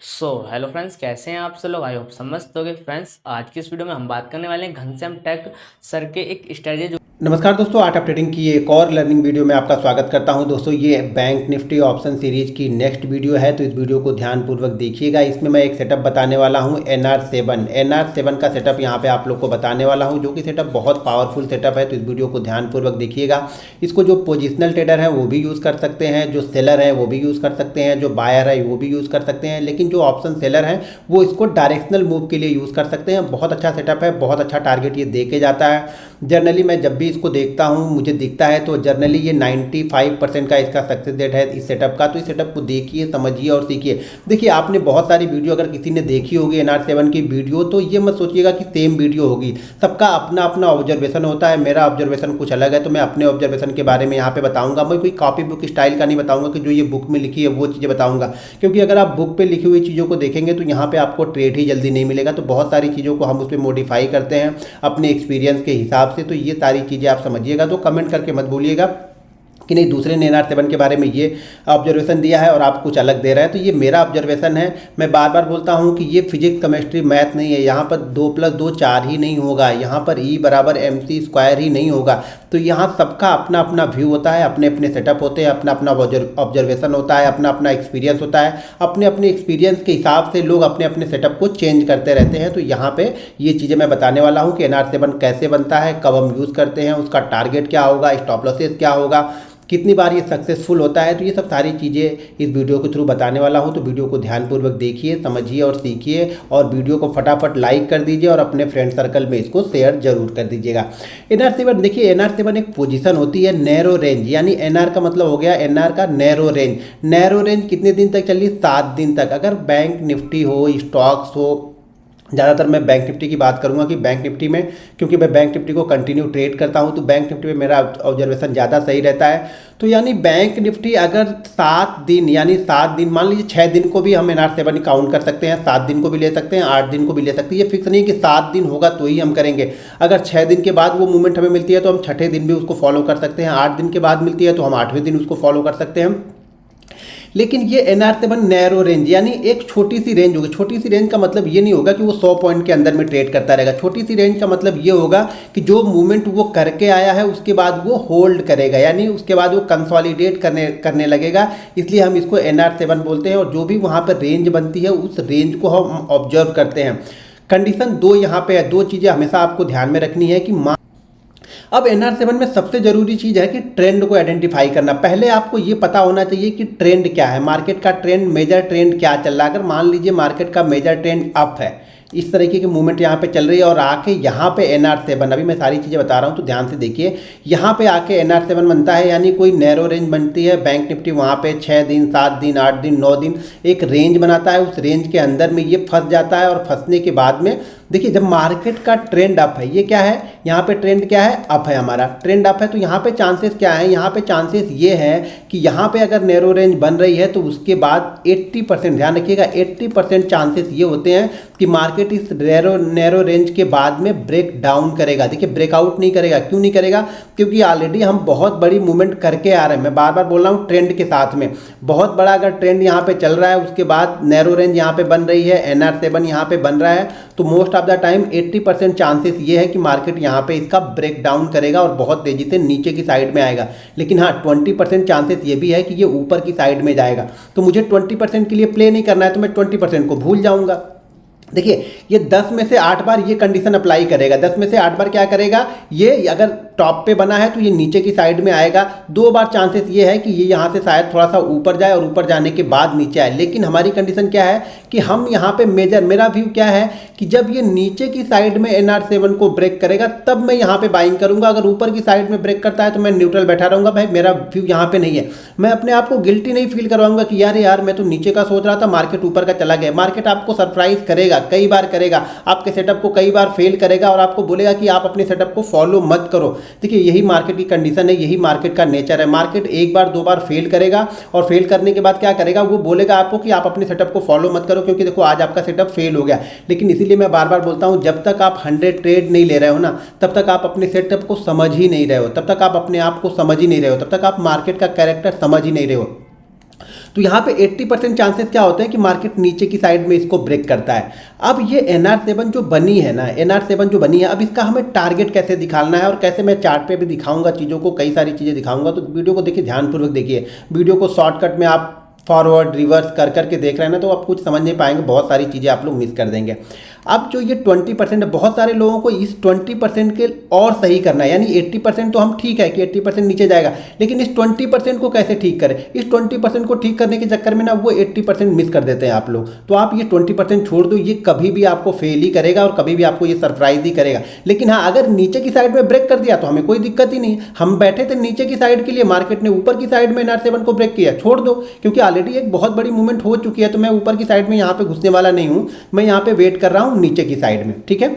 Hello friends, कैसे हैं आप सब लोग। आई होप समझते होगे। फ्रेंड्स, आज की इस वीडियो में हम बात करने वाले हैं घनश्याम टेक सर के एक स्ट्रेटेजी। नमस्कार दोस्तों, आर्ट ऑफ ट्रेडिंग की एक और लर्निंग वीडियो में आपका स्वागत करता हूं। दोस्तों, ये बैंक निफ्टी ऑप्शन सीरीज की नेक्स्ट वीडियो है, तो इस वीडियो को ध्यानपूर्वक देखिएगा। इसमें मैं एक सेटअप बताने वाला हूं, NR7 का सेटअप यहां पे आप लोग को बताने वाला हूं, जो कि सेटअप बहुत पावरफुल सेटअप है। तो इस वीडियो को ध्यानपूर्वक देखिएगा। इसको जो पोजिशनल ट्रेडर है वो भी यूज़ कर सकते हैं, जो सेलर है वो भी यूज़ कर सकते हैं, जो बायर है वो भी यूज़ कर सकते हैं, लेकिन जो ऑप्शन सेलर हैं वो इसको डायरेक्शनल मूव के लिए यूज़ कर सकते हैं। बहुत अच्छा सेटअप है, बहुत अच्छा टारगेट ये दे के जाता है। जनरली मैं जब भी इसको देखता हूँ मुझे दिखता है, तो जनरली ये 95% का इसका सक्सेस रेट है इस सेटअप का। तो इस सेटअप को देखिए, समझिए और सीखिए। देखिए, आपने बहुत सारी वीडियो अगर किसी ने देखी होगी NR7 की वीडियो, तो ये मत सोचिएगा कि सेम वीडियो होगी। सबका अपना अपना ऑब्जर्वेशन होता है। मेरा ऑब्जर्वेशन कुछ अलग है, तो मैं अपने ऑब्जर्वेशन के बारे में यहाँ पे बताऊँगा। मैं कोई कॉपी बुक स्टाइल का नहीं बताऊँगा कि जो ये बुक में लिखी है वो चीज़ें बताऊँगा, क्योंकि अगर आप बुक पर लिखी हुई चीज़ों को देखेंगे तो यहाँ पर आपको ट्रेड ही जल्दी नहीं मिलेगा। तो बहुत सारी चीज़ों को हम उस पर मॉडिफाई करते हैं अपने एक्सपीरियंस के हिसाब से। तो ये सारी चीज़ें आप समझिएगा। तो कमेंट करके मत भूलिएगा कि नहीं दूसरे ने NR7 के बारे में ये ऑब्जर्वेशन दिया है और आप कुछ अलग दे रहे हैं। तो ये मेरा ऑब्जर्वेशन है। मैं बार बार बोलता हूँ कि ये फिजिक्स केमिस्ट्री मैथ नहीं है। यहाँ पर 2 + 2 4 ही नहीं होगा, यहाँ पर E = MC² ही नहीं होगा। तो यहाँ सबका अपना अपना व्यू होता है, अपने अपने सेटअप होते हैं, अपना अपना ऑब्जर्वेशन होता है, अपना अपना एक्सपीरियंस होता है। अपने अपने एक्सपीरियंस के हिसाब से लोग अपने अपने सेटअप को चेंज करते रहते हैं। तो यहाँ पे ये चीज़ें मैं बताने वाला हूँ कि NR7 कैसे बनता है, कब हम यूज़ करते हैं, उसका टारगेट क्या होगा, स्टॉप लॉसेस क्या होगा, कितनी बार ये सक्सेसफुल होता है। तो ये सब सारी चीज़ें इस वीडियो के थ्रू बताने वाला हूँ। तो वीडियो को ध्यानपूर्वक देखिए, समझिए और सीखिए, और वीडियो को फटाफट लाइक कर दीजिए और अपने फ्रेंड सर्कल में इसको शेयर जरूर कर दीजिएगा। NR7 देखिए, NR7 एक पोजीशन होती है नैरो रेंज, यानी NR का मतलब हो गया NR का नैरो रेंज। नैरो रेंज कितने दिन तक चली? 7 दिन तक। अगर बैंक निफ्टी हो, स्टॉक्स हो, ज़्यादातर मैं बैंक निफ्टी की बात करूंगा कि बैंक निफ्टी में, क्योंकि मैं बैंक निफ्टी को कंटिन्यू ट्रेड करता हूं, तो बैंक निफ्टी में मेरा ऑब्जर्वेशन ज़्यादा सही रहता है। तो यानी बैंक निफ्टी अगर 7 दिन, यानी 7 दिन, मान लीजिए 6 दिन को भी हम NR7 काउंट कर सकते हैं, 7 दिन को भी ले सकते हैं, 8 दिन को भी ले सकते हैं। ये फिक्स नहीं है कि 7 दिन होगा तो ही हम करेंगे। अगर 6 दिन के बाद वो मूवमेंट हमें मिलती है तो हम छठे दिन भी उसको फॉलो कर सकते हैं, 8 दिन के बाद मिलती है तो हम 8वें दिन उसको फॉलो कर सकते हैं। लेकिन ये NR7 नैरो रेंज, यानी एक छोटी सी रेंज होगी। छोटी सी रेंज का मतलब ये नहीं होगा कि वो 100 पॉइंट के अंदर में ट्रेड करता रहेगा। छोटी सी रेंज का मतलब ये होगा कि जो मूवमेंट वो करके आया है उसके बाद वो होल्ड करेगा, यानी उसके बाद वो कंसोलिडेट करने लगेगा। इसलिए हम इसको NR7 बोलते हैं। और जो भी वहाँ पर रेंज बनती है उस रेंज को हम ऑब्जर्व करते हैं। कंडीशन 2 यहाँ पे है। 2 चीज़ें हमेशा आपको ध्यान में रखनी है कि अब NR7 में सबसे जरूरी चीज़ है कि ट्रेंड को आइडेंटिफाई करना। पहले आपको ये पता होना चाहिए कि ट्रेंड क्या है, मार्केट का ट्रेंड, मेजर ट्रेंड क्या चल रहा है। अगर मान लीजिए मार्केट का मेजर ट्रेंड अप है, इस तरीके की मूवमेंट यहाँ पे चल रही है, और आके यहाँ पे NR7, अभी मैं सारी चीज़ें बता रहा हूँ तो ध्यान से देखिए, यहाँ पे आके NR7 बनता है, यानी कोई नैरो रेंज बनती है। बैंक निफ्टी वहाँ पे 6 दिन, 7 दिन, 8 दिन, 9 दिन एक रेंज बनाता है। उस रेंज के अंदर में ये फंस जाता है, और फंसने के बाद में देखिए, जब मार्केट का ट्रेंड अप है, ये क्या है, यहाँ पे ट्रेंड क्या है, अप है, हमारा ट्रेंड अप है, तो यहाँ पे चांसेस क्या है, यहाँ पे चांसेस ये है कि यहाँ पे अगर नैरो रेंज बन रही है तो उसके बाद 80%, ध्यान रखिएगा, 80% चांसेस ये होते हैं कि मार्केट इस नैरो रेंज के बाद में ब्रेक डाउन करेगा। देखिए, ब्रेकआउट नहीं करेगा। क्यों नहीं करेगा? क्योंकि ऑलरेडी हम बहुत बड़ी मूवमेंट करके आ रहे हैं। मैं बार बार बोल रहा हूँ, ट्रेंड के साथ में बहुत बड़ा अगर ट्रेंड यहाँ पे चल रहा है, उसके बाद नैरो रेंज यहाँ पे बन रही है, NR7 यहाँ पे बन रहा है, तो most of the time 80% chances ये है कि मार्केट यहाँ पे इसका ब्रेक डाउन करेगा और बहुत तेजी से नीचे की साइड में आएगा। लेकिन हाँ, 20% चांसेस ये भी है कि ये ऊपर की साइड में जाएगा। तो मुझे 20% के लिए प्ले नहीं करना है, तो मैं 20% को भूल जाऊंगा। देखिए, ये 10 में से 8 बार ये कंडीशन अप्लाई करेगा। 10 में से 8 बार क्या करेगा, ये अगर टॉप पे बना है तो ये नीचे की साइड में आएगा। 2 बार चांसेस ये है कि ये यहाँ से शायद थोड़ा सा ऊपर जाए और ऊपर जाने के बाद नीचे आए। लेकिन हमारी कंडीशन क्या है कि हम यहाँ पे मेरा व्यू क्या है कि जब ये नीचे की साइड में NR7 को ब्रेक करेगा तब मैं यहाँ पे बाइंग करूंगा। अगर ऊपर की साइड में ब्रेक करता है तो मैं न्यूट्रल बैठा रहूंगा। भाई, मेरा व्यू यहाँ पे नहीं है। मैं अपने आप को गिल्टी नहीं फील करवाऊंगा कि यार मैं तो नीचे का सोच रहा था, मार्केट ऊपर का चला गया। मार्केट आपको सरप्राइज करेगा, कई बार करेगा, आपके सेटअप को कई बार फेल करेगा और आपको बोलेगा कि आप अपने सेटअप को फॉलो मत करो। देखिए, यही मार्केट की कंडीशन है, यही मार्केट का नेचर है। मार्केट 1 बार 2 बार फेल करेगा, और फेल करने के बाद क्या करेगा, वो बोलेगा आपको कि आप अपने सेटअप को फॉलो मत करो, क्योंकि देखो आज आपका सेटअप फेल हो गया। लेकिन इसीलिए मैं बार बार बोलता हूं, जब तक आप 100 ट्रेड नहीं ले रहे हो ना, तब तक आप अपने सेटअप को समझ ही नहीं रहे हो, तब तक आप अपने आप को समझ ही नहीं रहे हो, तब तक आप मार्केट का कैरेक्टर समझ ही नहीं रहे हो। तो यहाँ पे 80% चांसेस क्या होते हैं कि मार्केट नीचे की साइड में इसको ब्रेक करता है। अब ये NR7 जो बनी है ना, NR7 जो बनी है, अब इसका हमें टारगेट कैसे दिखाना है और कैसे मैं चार्ट पे भी दिखाऊंगा चीज़ों को, कई सारी चीज़ें दिखाऊंगा। तो वीडियो को देखिए, ध्यानपूर्वक देखिए। वीडियो को शॉर्टकट में आप फॉरवर्ड रिवर्स कर करके देख रहे हैं ना, तो आप कुछ समझ नहीं पाएंगे, बहुत सारी चीज़ें आप लोग मिस कर देंगे। अब जो ये 20% है, बहुत सारे लोगों को इस 20% के और सही करना है, यानी 80% तो हम ठीक है कि 80% नीचे जाएगा, लेकिन इस 20% को कैसे ठीक करें। इस 20% को ठीक करने के चक्कर में ना वो 80% मिस कर देते हैं आप लोग। तो आप ये 20% छोड़ दो, ये कभी भी आपको फेल ही करेगा और कभी भी आपको ये सरप्राइज ही करेगा। लेकिन हाँ, अगर नीचे की साइड में ब्रेक कर दिया तो हमें कोई दिक्कत ही नहीं। हम बैठे थे नीचे की साइड के लिए, मार्केट ने ऊपर की साइड में NR7 को ब्रेक किया, छोड़ दो, क्योंकि ऑलरेडी एक बहुत बड़ी मूवमेंट हो चुकी है। तो मैं ऊपर की साइड में यहाँ पे घुसने वाला नहीं हूँ, मैं यहाँ पे वेट कर रहा हूँ नीचे की साइड में, ठीक है।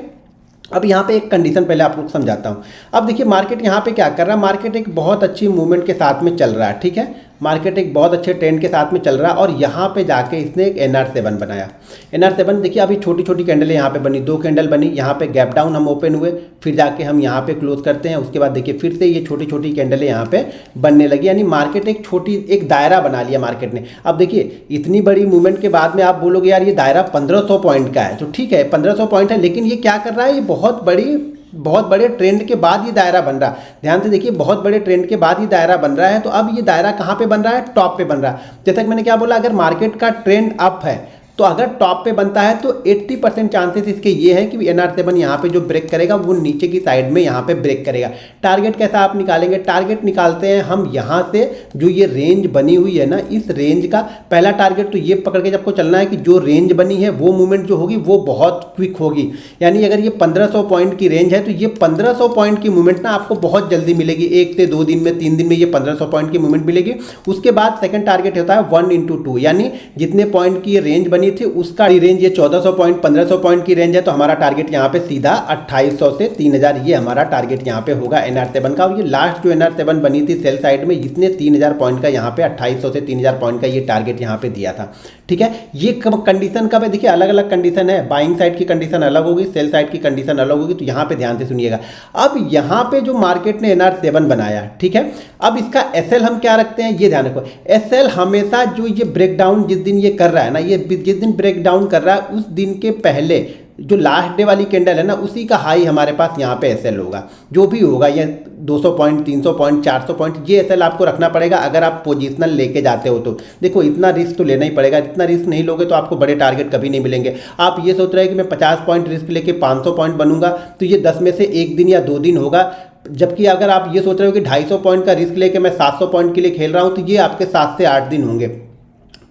अब यहाँ पे एक कंडीशन पहले आप लोग समझाता हूँ। अब देखिए मार्केट यहाँ पे क्या कर रहा है, मार्केट एक बहुत अच्छी मूवमेंट के साथ में चल रहा है, ठीक है। मार्केट एक बहुत अच्छे ट्रेंड के साथ में चल रहा है और यहाँ पे जाके इसने एक NR7 बनाया। NR7 देखिए, अभी छोटी छोटी कैंडल यहाँ पे बनी, 2 कैंडल बनी, यहाँ पे गैप डाउन हम ओपन हुए, फिर जाके हम यहाँ पे क्लोज करते हैं। उसके बाद देखिए फिर से ये छोटी छोटी कैंडलें यहाँ पे बनने लगी, यानी मार्केट एक दायरा बना लिया मार्केट ने। अब देखिए इतनी बड़ी मूवमेंट के बाद में आप बोलोगे यार ये दायरा 1500 पॉइंट का है, तो ठीक है 1500 पॉइंट है, लेकिन ये क्या कर रहा है, ये बहुत बड़े ट्रेंड के बाद ये दायरा बन रहा है। ध्यान से देखिए, बहुत बड़े ट्रेंड के बाद ये दायरा बन रहा है। तो अब ये दायरा कहाँ पे बन रहा है, टॉप पे बन रहा है। जैसा कि मैंने क्या बोला, अगर मार्केट का ट्रेंड अप है तो अगर टॉप पे बनता है तो 80% चांसेस इसके ये है कि NR7 यहाँ पे जो ब्रेक करेगा वो नीचे की साइड में यहाँ पे ब्रेक करेगा। टारगेट कैसा आप निकालेंगे, टारगेट निकालते हैं हम यहाँ से, जो ये रेंज बनी हुई है ना, इस रेंज का पहला टारगेट तो ये पकड़ के आपको चलना है कि जो रेंज बनी है वो मूवमेंट जो होगी वो बहुत क्विक होगी। यानी अगर ये 1500 पॉइंट की रेंज है तो ये 1500 पॉइंट की मूवमेंट ना आपको बहुत जल्दी मिलेगी, 1 से 2 दिन में, 3 दिन में ये 1500 पॉइंट की मूवमेंट मिलेगी। उसके बाद सेकंड टारगेट होता है 1x2, यानी जितने पॉइंट की ये रेंज बनी थी उसका रेंज, ये 1400 पॉइंट 1500 पॉइंट की रेंज है, तो हमारा टारगेट यहाँ पे सीधा 2800 से 3000, ये हमारा टारगेट यहाँ पे होगा NR7 का। और ये लास्ट जो NR7 बनी थी सेल साइड में, इसने 3000 पॉइंट का यहाँ पे 2800 से 3000 पॉइंट का ये टारगेट यहाँ पे दिया था, ठीक है। ये कंडीशन कब है, देखिए अलग अलग कंडीशन है, बाइंग साइड की कंडीशन अलग होगी, सेल साइड की कंडीशन अलग होगी। तो यहाँ पे ध्यान से सुनिएगा। अब यहाँ पे जो मार्केट ने NR7 बनाया, ठीक है, अब इसका SL हम क्या रखते हैं, ये ध्यान रखो। SL हमेशा जो ये ब्रेकडाउन जिस दिन ये कर रहा है ना, ये जिस दिन ब्रेकडाउन कर रहा है उस दिन के पहले जो लास्ट डे वाली कैंडल है ना, उसी का हाई हमारे पास यहाँ पे SL होगा। जो भी होगा ये 200 पॉइंट 300 पॉइंट 400 पॉइंट, ये SL आपको रखना पड़ेगा अगर आप पोजिशनल लेके जाते हो। तो देखो इतना रिस्क तो लेना ही पड़ेगा, इतना रिस्क नहीं लोगे तो आपको बड़े टारगेट कभी नहीं मिलेंगे। आप ये सोच रहे हैं कि मैं 50 पॉइंट रिस्क लेके 500 पॉइंट बनूंगा, तो ये 10 में से 1 दिन या 2 दिन होगा। जबकि अगर आप ये सोच रहे हो कि 250 पॉइंट का रिस्क लेके मैं 700 पॉइंट के लिए खेल रहा हूँ, तो ये आपके 7 से 8 दिन होंगे।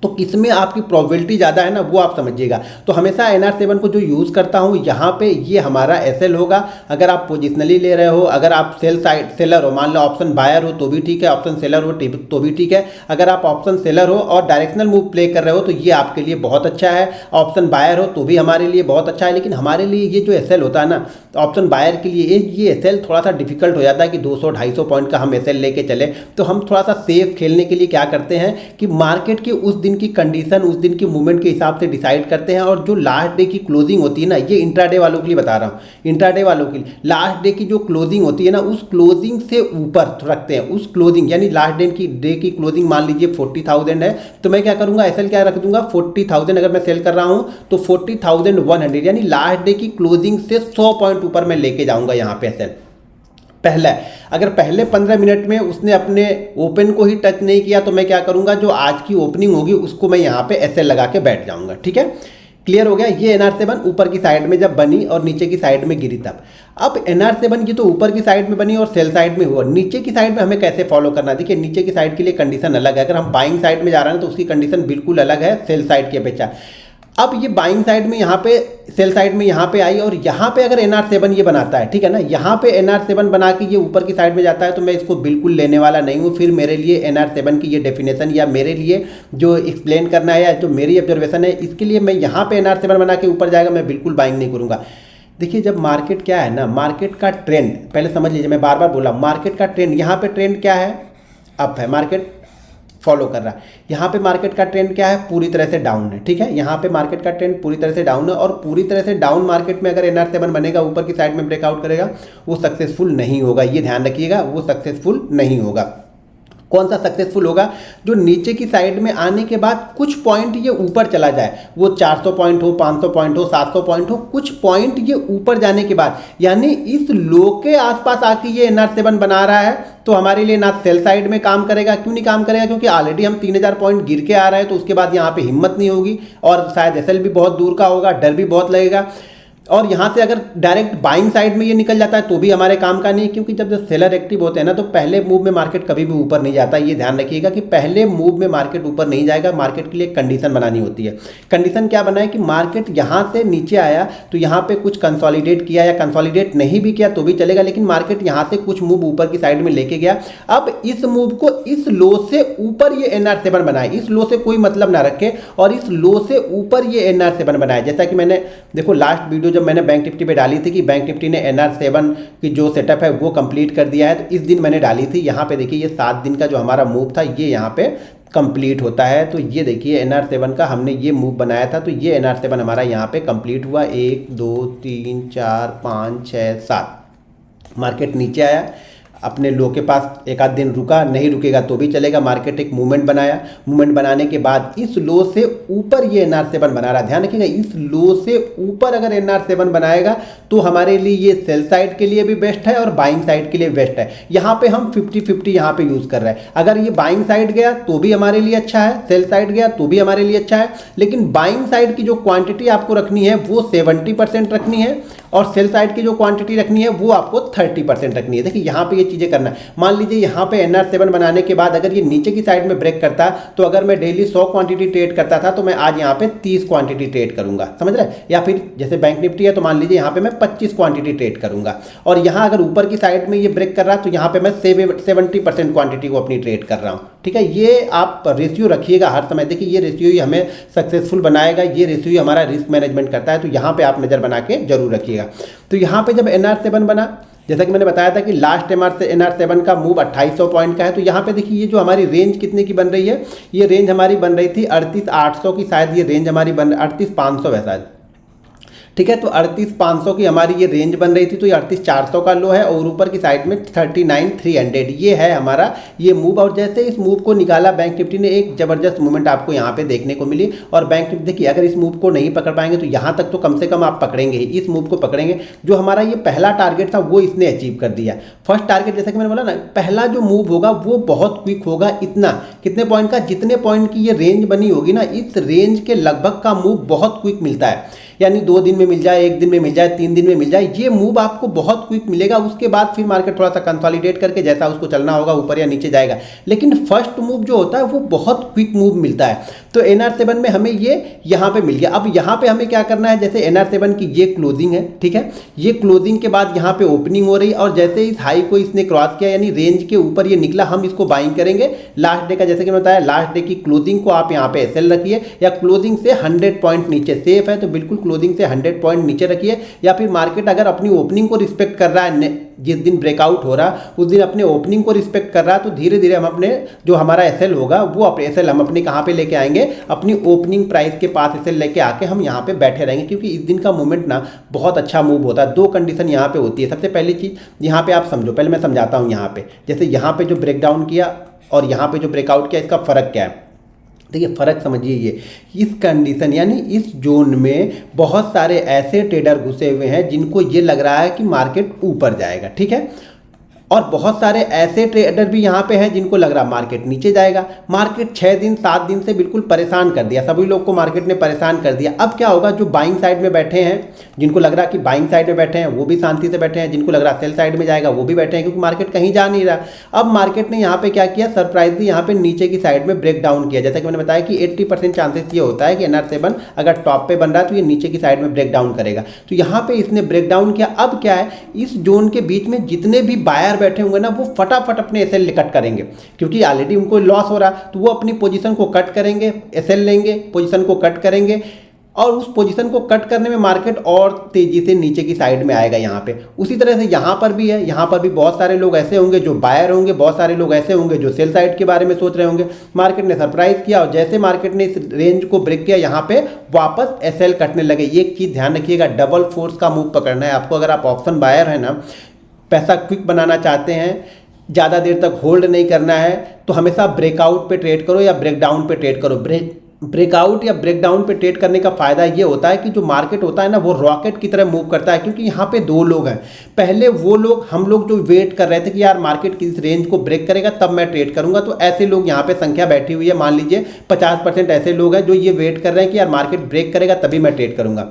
तो किसमें आपकी प्रोबेबिलिटी ज़्यादा है ना, वो आप समझिएगा। तो हमेशा NR7 को जो यूज़ करता हूँ यहाँ पे, ये हमारा SL होगा। अगर आप पोजिशनली ले रहे हो, अगर आप सेलर हो, मान लो ऑप्शन बायर हो तो भी ठीक है, ऑप्शन सेलर हो तो भी ठीक है। अगर आप ऑप्शन सेलर हो और डायरेक्शनल मूव प्ले कर रहे हो तो ये आपके लिए बहुत अच्छा है। ऑप्शन बायर हो तो भी हमारे लिए बहुत अच्छा है। लेकिन हमारे लिए ये जो SL होता है ना, ऑप्शन बायर के लिए ये SL थोड़ा सा डिफिकल्ट हो जाता है कि 200-250 पॉइंट का हम SL लेके चले। तो हम थोड़ा सा सेफ खेलने के लिए क्या करते हैं कि मार्केट के उस दिन की कंडीशन, उस दिन की मूवमेंट के हिसाब से डिसाइड करते हैं। और जो लास्ट डे की क्लोजिंग होती है ना, ये इंट्राडे वालों के लिए बता रहा हूँ, इंट्राडे वालों के लिए लास्ट डे की जो क्लोजिंग होती है ना, उस क्लोजिंग से ऊपर रखते हैं। उस क्लोजिंग यानी लास्ट डे की क्लोजिंग मान लीजिए 40,000 है, तो मैं क्या करूँगा, SL क्या रख दूंगा 40,000। अगर मैं सेल कर रहा हूँ तो 40,100, यानी लास्ट डे की क्लोजिंग से 100 पॉइंट ऊपर मैं लेके जाऊँगा यहाँ पे SL। पहला, अगर पहले 15 मिनट में उसने अपने ओपन को ही टच नहीं किया तो मैं क्या करूंगा, जो आज की ओपनिंग होगी उसको मैं यहाँ पे SL लगा के बैठ जाऊंगा। ठीक है, क्लियर हो गया। ये NR7 ऊपर की साइड में जब बनी और नीचे की साइड में गिरी तब। अब NR7 की तो ऊपर की साइड में बनी और सेल साइड में हुआ, नीचे की साइड में हमें कैसे फॉलो करना है। देखिए नीचे की साइड के लिए कंडीशन अलग है। अगर हम बाइंग साइड में जा रहे हैं तो उसकी कंडीशन बिल्कुल अलग है सेल साइड की अपेक्षा। अब ये बाइंग साइड में यहाँ पे, सेल साइड में यहाँ पे आई और यहाँ पे अगर NR7 ये बनाता है, ठीक है ना, यहाँ पे NR7 बना के ये ऊपर की साइड में जाता है तो मैं इसको बिल्कुल लेने वाला नहीं हूँ। फिर मेरे लिए NR7 की ये डेफिनेशन या मेरे लिए जो एक्सप्लेन करना है या जो मेरी ऑब्जर्वेशन है, इसके लिए मैं यहाँ पे NR7 बना के ऊपर जाएगा, मैं बिल्कुल बाइंग नहीं करूँगा। देखिए जब मार्केट क्या है ना, मार्केट का ट्रेंड पहले समझ लीजिए, मैं बार बार बोला मार्केट का ट्रेंड, यहाँ पे ट्रेंड क्या है, अप है, मार्केट फॉलो कर रहा है। यहाँ पे मार्केट का ट्रेंड क्या है, पूरी तरह से डाउन है। ठीक है, यहाँ पे मार्केट का ट्रेंड पूरी तरह से डाउन है और पूरी तरह से डाउन मार्केट में अगर NR7 बनेगा, ऊपर की साइड में ब्रेकआउट करेगा, वो सक्सेसफुल नहीं होगा। ये ध्यान रखिएगा, वो सक्सेसफुल नहीं होगा। कौन सा सक्सेसफुल होगा? जो नीचे की साइड में आने के बाद कुछ पॉइंट ये ऊपर चला जाए, वो 400 पॉइंट हो, 500 पॉइंट हो, 700 पॉइंट हो, कुछ पॉइंट ये ऊपर जाने के बाद, यानी इस लो के आसपास आके ये NR7 बना रहा है, तो हमारे लिए ना सेल साइड में काम करेगा। क्यों नहीं काम करेगा? क्योंकि ऑलरेडी हम 3000 पॉइंट गिर के आ रहे हैं, तो उसके बाद यहाँ पे हिम्मत नहीं होगी और शायद SL भी बहुत दूर का होगा, डर भी बहुत लगेगा। और यहाँ से अगर डायरेक्ट बाइंग साइड में ये निकल जाता है तो भी हमारे काम का नहीं, क्योंकि जब सेलर एक्टिव होते हैं ना, तो पहले मूव में मार्केट कभी भी ऊपर नहीं जाता। ये ध्यान रखिएगा कि पहले मूव में मार्केट ऊपर नहीं जाएगा। मार्केट के लिए कंडीशन बनानी होती है। कंडीशन क्या बनाए कि मार्केट यहाँ से नीचे आया तो यहाँ पे कुछ कंसोलिडेट किया, या कंसोलिडेट नहीं भी किया तो भी चलेगा, लेकिन मार्केट यहाँ से कुछ मूव ऊपर की साइड में लेके गया। अब इस मूव को इस लो से ऊपर ये NR7 बनाए, इस लो से कोई मतलब ना रखे और इस लो से ऊपर ये NR7 बनाए। जैसा कि मैंने देखो लास्ट वीडियो जब मैंने बैंक निफ्टी पे डाली थी कि बैंक निफ्टी ने NR7 की जो सेटअप है वो कंप्लीट कर दिया है, तो इस दिन मैंने डाली थी। यहाँ पे देखिए ये 7 दिन का जो हमारा मूव था ये यहाँ पे कंप्लीट होता है। तो ये देखिए NR7 का हमने ये मूव बनाया था, तो ये NR7 हमारा यहाँ पे कंप्लीट हुआ। 1 2 3 4 5 6 7 मार्केट नीचे आया, अपने लो के पास एक आध दिन रुका, नहीं रुकेगा तो भी चलेगा। मार्केट एक मूवमेंट बनाया, मूवमेंट बनाने के बाद इस लो से ऊपर ये NR7 बना रहा। ध्यान रखिएगा, इस लो से ऊपर अगर NR7 बनाएगा तो हमारे लिए ये सेल साइड के लिए भी बेस्ट है और बाइंग साइड के लिए बेस्ट है। यहाँ पे हम 50-50 यहाँ पे यूज़ कर रहे हैं। अगर ये बाइंग साइड गया तो भी हमारे लिए अच्छा है, सेल साइड गया तो भी हमारे लिए अच्छा है, लेकिन बाइंग साइड की जो क्वांटिटी आपको रखनी है वो 70% रखनी है और सेल साइड की जो क्वांटिटी रखनी है वो आपको 30% रखनी है। देखिए यहाँ पे ये चीज़ें करना है। मान लीजिए यहाँ पे NR7 बनाने के बाद अगर ये नीचे की साइड में ब्रेक करता, तो अगर मैं डेली 100 क्वांटिटी ट्रेड करता था तो मैं आज यहाँ पे 30 क्वांटिटी ट्रेड करूंगा, समझ रहे? या फिर जैसे बैंक निफ्टी है तो मान लीजिए यहाँ पे मैं 25 क्वांटिटी ट्रेड करूंगा, और यहाँ अगर ऊपर की साइड में ये ब्रेक कर रहा तो यहाँ पे मैं 70% क्वांटिटी को अपनी ट्रेड कर रहा हूँ। ठीक है, ये आप रेशियो रखिएगा हर समय। देखिए ये रेशियो ही हमें सक्सेसफुल बनाएगा, ये रेशियो ही हमारा रिस्क मैनेजमेंट करता है, तो यहाँ पे आप नज़र बना के जरूर रखिएगा। तो यहाँ पे जब NR7 बना, जैसा कि मैंने बताया था कि लास्ट NR7 का मूव 2800 पॉइंट का है, तो यहाँ पे देखिए ये जो हमारी रेंज कितने की बन रही है, ये रेंज हमारी बन रही थी 38,800 की, शायद ये रेंज हमारी बन 38,500 है शायद। ठीक है, तो 38,500 की हमारी ये रेंज बन रही थी, तो ये 38,400 का लो है और ऊपर की साइड में 39,300 ये है हमारा ये मूव। और जैसे इस मूव को निकाला बैंक निफ्टी ने, एक जबरदस्त मूवमेंट आपको यहाँ पे देखने को मिली। और बैंक निफ्टी देखिए अगर इस मूव को नहीं पकड़ पाएंगे तो यहाँ तक तो कम से कम आप पकड़ेंगे ही, इस मूव को पकड़ेंगे। जो हमारा ये पहला टारगेट था वो इसने अचीव कर दिया। फर्स्ट टारगेट जैसा कि मैंने बोला ना, पहला जो मूव होगा वो बहुत क्विक होगा। इतना कितने पॉइंट का, जितने पॉइंट की ये रेंज बनी होगी ना, इस रेंज के लगभग का मूव बहुत क्विक मिलता है। यानी 2 दिन में मिल जाए, 1 दिन में मिल जाए, 3 दिन में मिल जाए, ये मूव आपको बहुत क्विक मिलेगा। उसके बाद फिर मार्केट थोड़ा सा कंसोलिडेट करके जैसा उसको चलना होगा ऊपर या नीचे जाएगा, लेकिन फर्स्ट मूव जो होता है वो बहुत क्विक मूव मिलता है। तो NR7 में हमें ये यहाँ पे मिल गया। अब यहाँ पे हमें क्या करना है, जैसे NR7 की ये क्लोजिंग है, ठीक है, ये क्लोजिंग के बाद यहाँ पे ओपनिंग हो रही, और जैसे इस हाई को इसने क्रॉस किया यानी रेंज के ऊपर ये निकला, हम इसको बाइंग करेंगे लास्ट डे का। जैसे कि मैं बताया लास्ट डे की क्लोजिंग को आप यहाँ पे SL रखिए, या क्लोजिंग से 100 पॉइंट नीचे सेफ है तो बिल्कुल क्लोजिंग से 100 पॉइंट नीचे रखिए। या फिर मार्केट अगर अपनी ओपनिंग को रिस्पेक्ट कर रहा है, जिस दिन ब्रेकआउट हो रहा उस दिन अपने ओपनिंग को रिस्पेक्ट कर रहा है, तो धीरे धीरे हम अपने जो हमारा SL होगा वो अपने SL हम अपने कहाँ पे लेके आएंगे, अपनी ओपनिंग प्राइस के पास SL लेके आके हम यहाँ पे बैठे रहेंगे। क्योंकि इस दिन का मूवमेंट ना बहुत अच्छा मूव होता है। 2 कंडीशन यहाँ पे होती है। सबसे पहली चीज़ यहाँ पे आप समझो, पहले मैं समझाता हूँ। यहाँ पे जैसे यहाँ पे जो ब्रेकडाउन किया और यहाँ पे जो ब्रेकआउट किया, इसका फ़र्क क्या है? देखिए फ़र्क समझिए, ये इस कंडीशन यानी इस जोन में बहुत सारे ऐसे ट्रेडर घुसे हुए हैं जिनको ये लग रहा है कि मार्केट ऊपर जाएगा, ठीक है, और बहुत सारे ऐसे ट्रेडर भी यहाँ पे हैं जिनको लग रहा है मार्केट नीचे जाएगा। मार्केट 6 दिन 7 दिन से बिल्कुल परेशान कर दिया, सभी लोग को मार्केट ने परेशान कर दिया। अब क्या होगा, जो बाइंग साइड में बैठे हैं, जिनको लग रहा है कि बाइंग साइड में बैठे हैं वो भी शांति से बैठे हैं, जिनको लग रहा है सेल साइड में जाएगा वो भी बैठे हैं, क्योंकि मार्केट कहीं जा नहीं रहा। अब मार्केट ने यहाँ पे क्या किया, सरप्राइजली यहाँ पे नीचे की साइड में ब्रेक डाउन किया। जैसा कि मैंने बताया कि 80% चांसेस ये होता है कि NR7 अगर टॉप पे बन रहा है तो ये नीचे की साइड में ब्रेक डाउन करेगा। तो यहाँ पे इसने ब्रेक डाउन किया। अब क्या है, इस जोन के बीच में जितने भी बायर बैठे होंगे ना, वो फटाफट अपने SL कट करेंगे, क्योंकि ऑलरेडी उनको लॉस हो रहा, तो वो अपनी पोजीशन को कट करेंगे, SL लेंगे, पोजीशन को कट करेंगे, और उस पोजीशन को कट करने में मार्केट और तेजी से नीचे की साइड में आएगा यहाँ पे। उसी तरह से यहाँ पर भी है, यहाँ पर भी बहुत सारे लोग ऐसे होंगे जो बायर होंगे, बहुत सारे लोग ऐसे होंगे जो सेल साइड के बारे में सोच रहे होंगे। मार्केट ने सरप्राइज किया और जैसे मार्केट ने इस रेंज को ब्रेक किया, यहाँ पे वापस SL कटने लगे। एक चीज़ ध्यान रखिएगा, डबल फोर्स का मूव पकड़ना है आपको। अगर आप ऑप्शन बायर है ना, पैसा क्विक बनाना चाहते हैं, ज़्यादा देर तक होल्ड नहीं करना है तो हमेशा ब्रेकआउट पे ट्रेड करो या ब्रेकडाउन पे ट्रेड करो। ब्रेकआउट या ब्रेकडाउन पे ट्रेड करने का फायदा ये होता है कि जो मार्केट होता है ना वो रॉकेट की तरह मूव करता है, क्योंकि यहाँ पे दो लोग हैं। पहले वो लोग, हम लोग जो वेट कर रहे थे कि यार मार्केट किस रेंज को ब्रेक करेगा तब मैं ट्रेड करूंगा, तो ऐसे लोग यहाँ पे संख्या बैठी हुई है। मान लीजिए 50% ऐसे लोग हैं जो ये वेट कर रहे हैं कि यार मार्केट ब्रेक करेगा तभी मैं ट्रेड करूंगा।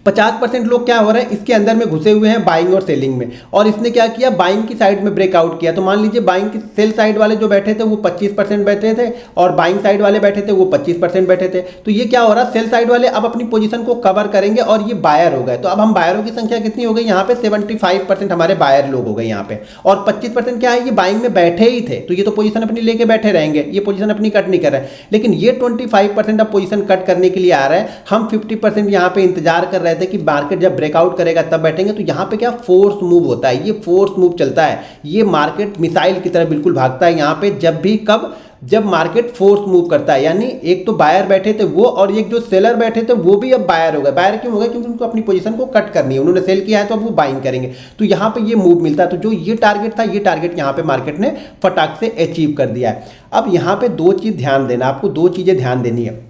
50% लोग क्या हो रहा है, इसके अंदर में घुसे हुए हैं बाइंग और सेलिंग में, और इसने क्या किया, बाइंग की साइड में ब्रेकआउट किया। तो मान लीजिए बाइंग की सेल साइड वाले जो बैठे थे वो 25% बैठे थे और बाइंग साइड वाले बैठे थे वो 25% बैठे थे। तो ये क्या हो रहा है, सेल साइड वाले अब अपनी पोजीशन को कवर करेंगे और ये बायर हो गए। तो अब हम बायरों की संख्या कितनी हो गई यहाँ पे, 75% हमारे बायर लोग हो गए यहाँ पे, और 25% क्या है, ये बाइंग में बैठे ही थे, तो ये तो पोजीशन अपनी लेके बैठे रहेंगे, ये पोजीशन अपनी कट नहीं कर रहे हैं। लेकिन ये 25% अब पोजीशन कट करने के लिए आ रहा है। हम 50% यहाँ पे इंतजार कर रहे थे कि मार्केट जब ब्रेकआउट करेगा तब बैठेंगे। तो यहाँ पे क्या फोर्स मूव होता है, ये फोर्स मूव चलता है, ये मार्केट मिसाइल की तरह बिल्कुल भागता है यहाँ पे जब भी, कब, जब मार्केट फोर्स मूव करता है। यानी एक तो बायर बैठे थे वो, और एक जो सेलर बैठे थे वो भी अब बायर हो गए। बायर क्यों हो गए, क्योंकि उनको अपनी पोजीशन को कट करनी है, उन्होंने सेल किया है तो अब वो बाइंग करेंगे। तो यहाँ पे ये मूव मिलता है। तो जो ये टारगेट था, ये टारगेट यहाँ पे मार्केट ने फटाक से अचीव कर दिया है। अब यहाँ पे दो चीज ध्यान देना, आपको दो चीजें ध्यान देनी है।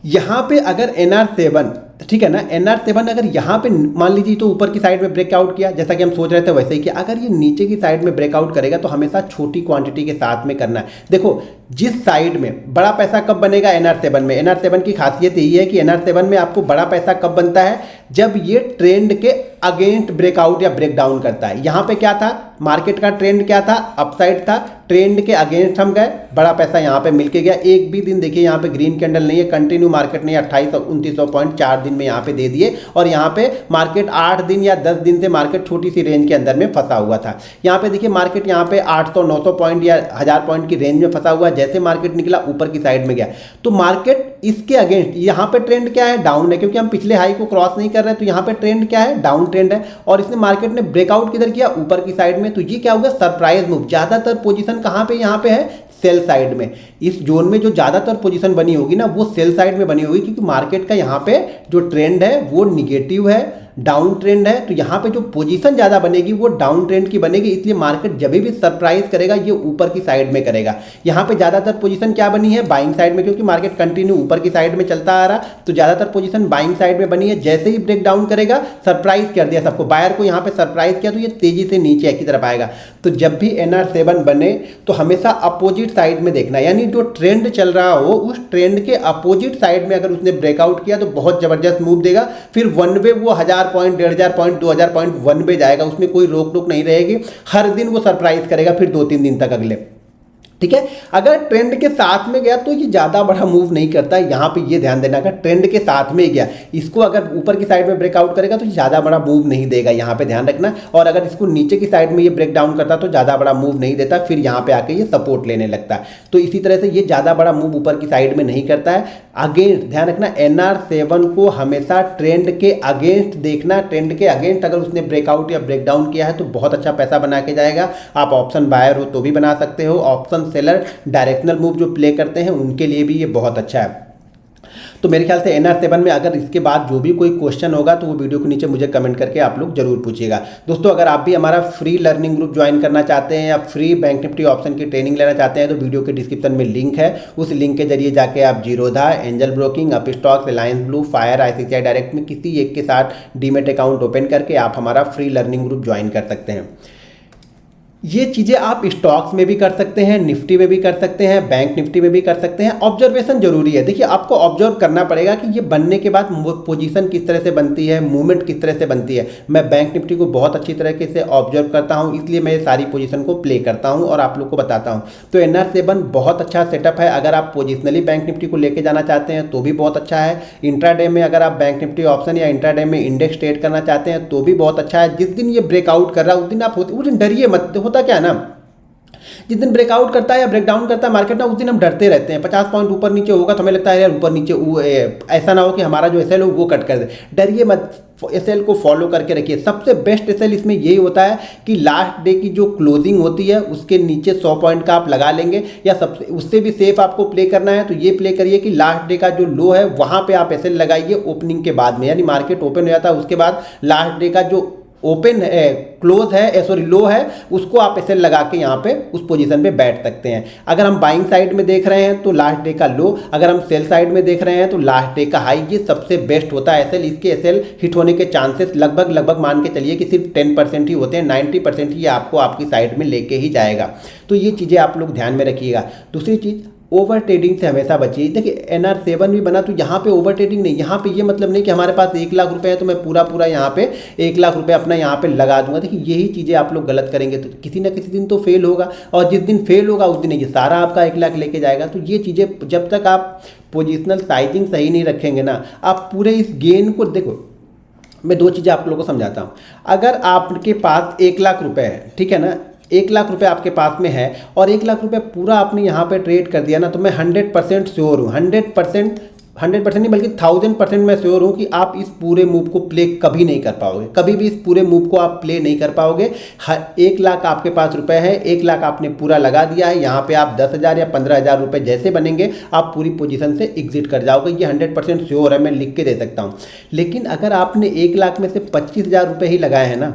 यहाँ पे अगर NR7, ठीक है ना, NR7 अगर यहाँ पे मान लीजिए तो ऊपर की साइड में ब्रेकआउट किया, जैसा कि हम सोच रहे थे वैसे ही किया। अगर ये नीचे की साइड में ब्रेकआउट करेगा तो हमेशा छोटी क्वांटिटी के साथ में करना है। देखो जिस साइड में बड़ा पैसा कब बनेगा, NR7 में। NR7 की खासियत यही है कि NR7 में आपको बड़ा पैसा कब बनता है, जब ये ट्रेंड के अगेंस्ट ब्रेकआउट या ब्रेकडाउन करता है। यहाँ पे क्या था, मार्केट का ट्रेंड क्या था, अपसाइड था, ट्रेंड के अगेंस्ट हम गए, बड़ा पैसा यहाँ पे मिल के गया। एक भी दिन देखिए यहाँ पे ग्रीन कैंडल नहीं है, कंटिन्यू मार्केट ने 2800-2900 पॉइंट 4 दिन में यहाँ पे दे दिए, और यहाँ पे मार्केट 8 दिन या 10 दिन से मार्केट छोटी सी रेंज के अंदर में फंसा हुआ था। यहाँ पे देखिए मार्केट यहाँ पे 800-900 पॉइंट या 1000 पॉइंट की रेंज में फंसा हुआ। जैसे मार्केट निकला ऊपर की साइड में गया, तो मार्केट इसके अगेंस्ट, यहाँ पे ट्रेंड क्या है, डाउन है, क्योंकि हम पिछले हाई को क्रॉस नहीं कर रहे। तो यहाँ पे ट्रेंड क्या है, डाउन ट्रेंड है, और इसने मार्केट ने ब्रेकआउट किधर किया, ऊपर की साइड में। तो ये क्या होगा, सरप्राइज मूव। ज्यादातर पोजीशन कहाँ पे, यहाँ पे है सेल साइड में। इस जोन में जो ज्यादातर पोजीशन बनी होगी ना वो सेल साइड में बनी होगी, क्योंकि मार्केट का यहाँ पे जो ट्रेंड है वो निगेटिव है, डाउन ट्रेंड है। तो यहाँ पे जो पोजीशन ज्यादा बनेगी वो डाउन ट्रेंड की बनेगी, इसलिए मार्केट जब भी सरप्राइज करेगा ये ऊपर की साइड में करेगा। यहाँ पे ज्यादातर पोजीशन क्या बनी है, बाइंग साइड में, क्योंकि मार्केट कंटिन्यू ऊपर की साइड में चलता आ रहा, तो ज्यादातर पोजीशन बाइंग साइड में बनी है। जैसे ही ब्रेक डाउन करेगा, सरप्राइज कर दिया सबको, बायर को यहाँ पे सरप्राइज किया, तो ये तेजी से नीचे की तरफ आएगा। तो जब भी NR7 बने तो हमेशा अपोजिट साइड में देखना, यानी जो ट्रेंड चल रहा हो उस ट्रेंड के अपोजिट साइड में अगर उसने ब्रेकआउट किया तो बहुत जबरदस्त मूव देगा। फिर वन वे वो 1000 point, 1500 point, 2000 point one way जाएगा, उसमें कोई रोक टोक नहीं रहेगी। हर दिन वो सरप्राइज करेगा, फिर 2-3 दिन तक अगले, ठीक है। अगर ट्रेंड के साथ में गया तो ये ज़्यादा बड़ा मूव नहीं करता है। यहाँ पे ये ध्यान देना, अगर ट्रेंड के साथ में गया, इसको अगर ऊपर की साइड में ब्रेकआउट करेगा तो ज़्यादा बड़ा मूव नहीं देगा, यहाँ पे ध्यान रखना। और अगर इसको नीचे की साइड में ये ब्रेक डाउन करता तो ज़्यादा बड़ा मूव नहीं देता, फिर यहाँ पे आके ये सपोर्ट लेने लगता है। तो इसी तरह से ये ज़्यादा बड़ा मूव ऊपर की साइड में नहीं करता है। अगेंस्ट ध्यान रखना, NR7 को हमेशा ट्रेंड के अगेंस्ट देखना। ट्रेंड के अगेंस्ट अगर उसने ब्रेकआउट या ब्रेकडाउन किया है तो बहुत अच्छा पैसा बना के जाएगा। आप ऑप्शन बायर हो तो भी बना सकते हो, ऑप्शन सेलर डायरेक्शनल मूव जो प्ले करते हैं उनके लिए भी ये बहुत अच्छा है। तो मेरे ख्याल से NR7 में अगर इसके बाद जो भी कोई क्वेश्चन होगा तो वो वीडियो के नीचे मुझे कमेंट करके आप लोग जरूर पूछिएगा। दोस्तों अगर आप भी हमारा फ्री लर्निंग ग्रुप ज्वाइन करना चाहते हैं या फ्री बैंक निफ्टी ऑप्शन की ट्रेनिंग लेना चाहते हैं तो वीडियो के डिस्क्रिप्शन में लिंक है, उस लिंक के जरिए जाके आप Zerodha, angel broking, Upstox, Reliance blue, fire, ICICI direct में किसी एक के साथ डीमेट अकाउंट ओपन करके आप हमारा फ्री लर्निंग ग्रुप ज्वाइन कर सकते हैं। ये चीज़ें आप स्टॉक्स में भी कर सकते हैं, निफ्टी में भी कर सकते हैं, बैंक निफ्टी में भी कर सकते हैं। ऑब्जर्वेशन जरूरी है। देखिए आपको ऑब्जर्व करना पड़ेगा कि ये बनने के बाद पोजीशन किस तरह से बनती है, मूवमेंट किस तरह से बनती है। मैं बैंक निफ्टी को बहुत अच्छी तरीके से ऑब्जर्व करता हूँ, इसलिए मैं ये सारी पोजीशन को प्ले करता हूँ और आप लोग को बताता हूँ। तो NR7 बहुत अच्छा सेटअप है। अगर आप पोजिशनली बैंक निफ्टी को लेके जाना चाहते हैं तो भी बहुत अच्छा है। इंट्राडे में अगर आप बैंक निफ्टी ऑप्शन या इंट्राडे में इंडेक्स ट्रेड करना चाहते हैं तो भी बहुत अच्छा है। जिस दिन ये ब्रेकआउट कर रहा है उस दिन आप उस दिन डरिए मत। होता क्या है ना, जिस दिन ब्रेकआउट करता है या ब्रेकडाउन करता है मार्केट ना, उस दिन हम डरते रहते हैं। 50 पॉइंट ऊपर नीचे होगा तो हमें लगता है यार ऊपर नीचे ऐसा ना हो कि हमारा जो एसएल हो वो कट कर दे। डरिए मत, एसएल को फॉलो करके रखिए। सबसे बेस्ट एसएल इसमें यही होता है कि लास्ट डे की जो क्लोजिंग होती है उसके नीचे 100 पॉइंट का आप लगा लेंगे, या सबसे उससे भी सेफ आपको प्ले करना है तो ये प्ले करिए कि लास्ट डे का जो लो है वहाँ पे आप एसएल लगाइए ओपनिंग के बाद में, यानी मार्केट ओपन हो जाता है उसके बाद लास्ट डे का जो ओपन है क्लोज है सॉरी लो है, उसको आप एसएल लगा के यहाँ पे उस पोजीशन पे बैठ सकते हैं। अगर हम बाइंग साइड में देख रहे हैं तो लास्ट डे का लो, अगर हम सेल साइड में देख रहे हैं तो लास्ट डे का हाई, ये सबसे बेस्ट होता है एसएल। इसके एसएल हिट होने के चांसेस लगभग मान के चलिए कि सिर्फ 10% ही होते हैं, 90% ही आपको आपकी साइड में लेके ही जाएगा। तो ये चीज़ें आप लोग ध्यान में रखिएगा। दूसरी चीज़, ओवर ट्रेडिंग से हमेशा बचिए। देखिए NR7 भी बना तो यहाँ पे ओवर ट्रेडिंग नहीं, यहाँ पे ये मतलब नहीं कि हमारे पास 1 लाख रुपए है तो मैं पूरा यहाँ पे 1 लाख रुपए अपना यहाँ पे लगा दूंगा। देखिए यही चीज़ें आप लोग गलत करेंगे तो किसी ना किसी दिन तो फेल होगा, और जिस दिन फेल होगा उस दिन ये सारा आपका 1 लाख लेके जाएगा। तो ये चीज़ें जब तक आप पोजिशनल साइजिंग सही नहीं रखेंगे ना, आप पूरे इस गेन को देखो। मैं 2 चीज़ें आप लोगों को समझाता हूँ। अगर आपके पास 1 लाख रुपए है, ठीक है ना, 1 लाख रुपए आपके पास में है और 1 लाख रुपए पूरा आपने यहाँ पे ट्रेड कर दिया ना, तो मैं 100% श्योर हूँ, 100% नहीं बल्कि 1000% मैं श्योर हूँ कि आप इस पूरे मूव को प्ले कभी नहीं कर पाओगे, कभी भी इस पूरे मूव को आप प्ले नहीं कर पाओगे। 1 लाख आपके पास रुपए है, 1 लाख आपने पूरा लगा दिया है, यहाँ पे आप 10,000 या 15,000 रुपए जैसे बनेंगे आप पूरी पोजीशन से एग्जिट कर जाओगे, ये 100% श्योर है, मैं लिख के दे सकता हूँ। लेकिन अगर आपने 1 लाख में से 25,000 रुपये ही लगाए हैं ना,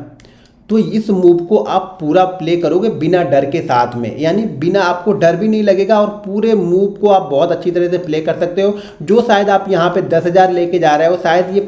तो इस मूव को आप पूरा प्ले करोगे बिना डर के साथ में, यानी बिना, आपको डर भी नहीं लगेगा और पूरे मूव को आप बहुत अच्छी तरह से प्ले कर सकते हो। जो शायद आप यहाँ पे 10,000 लेके जा रहे हो, शायद ये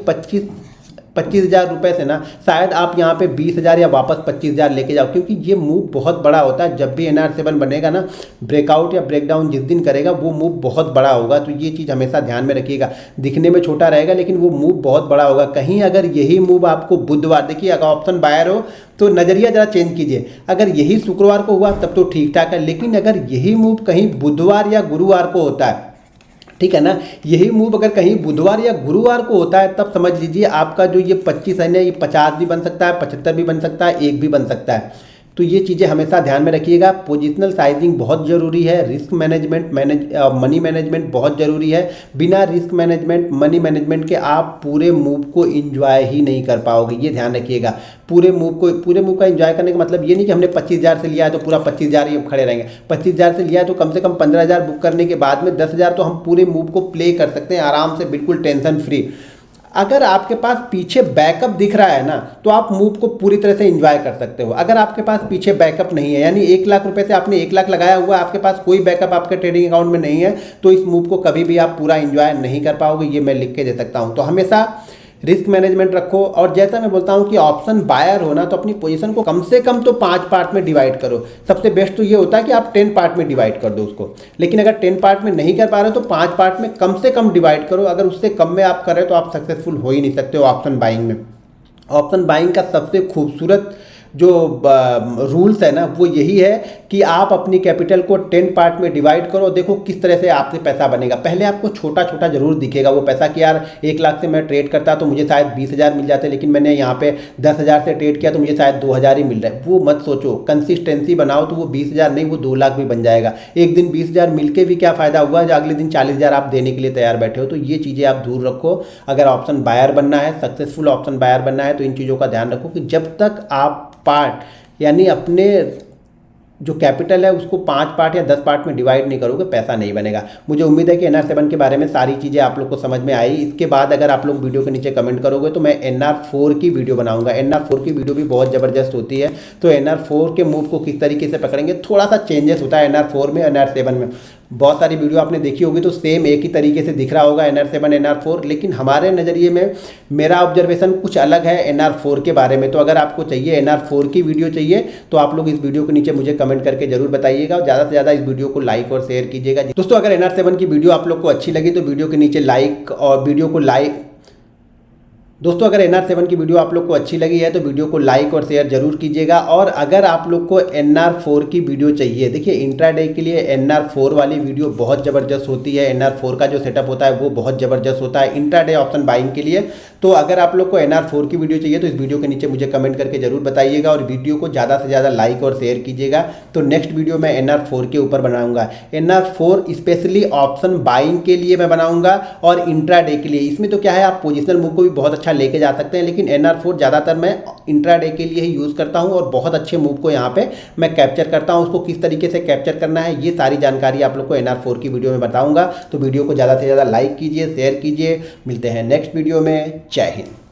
25,000 रुपये से ना शायद आप यहाँ पे 20,000 या वापस 25,000 लेके जाओ, क्योंकि ये मूव बहुत बड़ा होता है। जब भी NR7 बनेगा ना, ब्रेकआउट या ब्रेकडाउन जिस दिन करेगा वो मूव बहुत बड़ा होगा। तो ये चीज़ हमेशा ध्यान में रखिएगा। दिखने में छोटा रहेगा लेकिन वो मूव बहुत बड़ा होगा। कहीं अगर यही मूव आपको बुधवार, देखिए अगर ऑप्शन बायर हो तो नज़रिया ज़रा चेंज कीजिए, अगर यही शुक्रवार को हुआ तब तो ठीक ठाक है, लेकिन अगर यही मूव कहीं बुधवार या गुरुवार को होता है, ठीक है ना, यही मूव अगर कहीं बुधवार या गुरुवार को होता है, तब समझ लीजिए आपका जो ये 25 है ना, ये 50 भी बन सकता है, 75 भी बन सकता है, 1 भी बन सकता है। तो ये चीज़ें हमेशा ध्यान में रखिएगा। पोजिशनल साइजिंग बहुत ज़रूरी है, रिस्क मैनेजमेंट मनी मैनेजमेंट बहुत ज़रूरी है। बिना रिस्क मैनेजमेंट मनी मैनेजमेंट के आप पूरे मूव को एंजॉय ही नहीं कर पाओगे, ये ध्यान रखिएगा। पूरे मूव का एंजॉय करने का मतलब ये नहीं कि हमने 25,000 से लिया है तो पूरा 25,000 ही खड़े रहेंगे। 25,000 से लिया है तो कम से कम 15,000 बुक करने के बाद में 10,000 तो हम पूरे मूव को प्ले कर सकते हैं आराम से, बिल्कुल टेंशन फ्री। अगर आपके पास पीछे बैकअप दिख रहा है ना, तो आप मूव को पूरी तरह से एंजॉय कर सकते हो। अगर आपके पास पीछे बैकअप नहीं है, यानी 1 लाख रुपए से आपने 1 लाख लगाया हुआ है, आपके पास कोई बैकअप आपके ट्रेडिंग अकाउंट में नहीं है, तो इस मूव को कभी भी आप पूरा एंजॉय नहीं कर पाओगे, ये मैं लिख के दे सकता हूँ। तो हमेशा रिस्क मैनेजमेंट रखो, और जैसा मैं बोलता हूँ कि ऑप्शन बायर हो ना, तो अपनी पोजीशन को कम से कम तो 5 पार्ट में डिवाइड करो। सबसे बेस्ट तो ये होता है कि आप 10 पार्ट में डिवाइड कर दो उसको, लेकिन अगर 10 पार्ट में नहीं कर पा रहे हो तो 5 पार्ट में कम से कम डिवाइड करो। अगर उससे कम में आप कर रहे हो तो आप सक्सेसफुल हो ही नहीं सकते हो ऑप्शन बाइंग में। ऑप्शन बाइंग का सबसे खूबसूरत जो रूल्स है ना, वो यही है कि आप अपनी कैपिटल को 10 पार्ट में डिवाइड करो। देखो किस तरह से आपसे पैसा बनेगा। पहले आपको छोटा छोटा जरूर दिखेगा वो पैसा कि यार 1 लाख से मैं ट्रेड करता तो मुझे शायद 20,000 मिल जाते, लेकिन मैंने यहाँ पे 10,000 से ट्रेड किया तो मुझे शायद 2,000 ही मिल रहा है। वो मत सोचो, कंसिस्टेंसी बनाओ तो वो 20,000 नहीं, वो 2 लाख भी बन जाएगा। एक दिन 20,000 मिल के भी क्या फ़ायदा हुआ, जो अगले दिन 40,000 आप देने के लिए तैयार बैठे हो। तो ये चीज़ें आप दूर रखो। अगर ऑप्शन बायर बनना है, सक्सेसफुल ऑप्शन बायर बनना है, तो इन चीज़ों का ध्यान रखो कि जब तक आप पार्ट यानी अपने जो कैपिटल है उसको 5 पार्ट या 10 पार्ट में डिवाइड नहीं करोगे, पैसा नहीं बनेगा। मुझे उम्मीद है कि NR7 के बारे में सारी चीज़ें आप लोग को समझ में आई। इसके बाद अगर आप लोग वीडियो के नीचे कमेंट करोगे तो मैं NR4 की वीडियो बनाऊंगा। NR4 की वीडियो भी बहुत ज़बरदस्त होती है। तो NR4 के मूव को किस तरीके से पकड़ेंगे, थोड़ा सा चेंजेस होता है NR4 में NR7 में। बहुत सारी वीडियो आपने देखी होगी तो सेम एक ही तरीके से दिख रहा होगा NR7 NR4, लेकिन हमारे नज़रिए में मेरा ऑब्जर्वेशन कुछ अलग है NR4 के बारे में। तो अगर आपको चाहिए NR4 की वीडियो चाहिए तो आप लोग इस वीडियो के नीचे मुझे कमेंट करके जरूर बताइएगा, और ज़्यादा से ज़्यादा इस वीडियो को लाइक और शेयर कीजिएगा। दोस्तों अगर NR7 की वीडियो आप लोग को अच्छी लगी तो वीडियो के नीचे लाइक और वीडियो को लाइक दोस्तों अगर NR7 की वीडियो आप लोग को अच्छी लगी है तो वीडियो को लाइक और शेयर जरूर कीजिएगा। और अगर आप लोग को NR4 की वीडियो चाहिए, देखिए इंट्राडे के लिए NR4 वाली वीडियो बहुत ज़बरदस्त होती है। NR4 का जो सेटअप होता है वो बहुत ज़बरदस्त होता है इंट्राडे ऑप्शन बाइंग के लिए। तो अगर आप लोग को NR4 की वीडियो चाहिए तो इस वीडियो के नीचे मुझे कमेंट करके जरूर बताइएगा, और वीडियो को ज़्यादा से ज़्यादा लाइक और शेयर कीजिएगा। तो नेक्स्ट वीडियो मैं NR4 के ऊपर बनाऊंगा। NR4 स्पेशली ऑप्शन बाइंग के लिए मैं बनाऊंगा और इंट्राडे के लिए। इसमें तो क्या है, आप पोजिशनल मूव को भी बहुत अच्छा लेके जा सकते हैं, लेकिन NR4 ज़्यादातर मैं इंट्राडे के लिए ही यूज़ करता हूं और बहुत अच्छे मूव को यहाँ पे मैं कैप्चर करता हूं। उसको किस तरीके से कैप्चर करना है ये सारी जानकारी आप लोग को NR4 की वीडियो में बताऊंगा। तो वीडियो को ज़्यादा से ज़्यादा लाइक कीजिए, शेयर कीजिए। मिलते हैं नेक्स्ट वीडियो में। जय हिंद।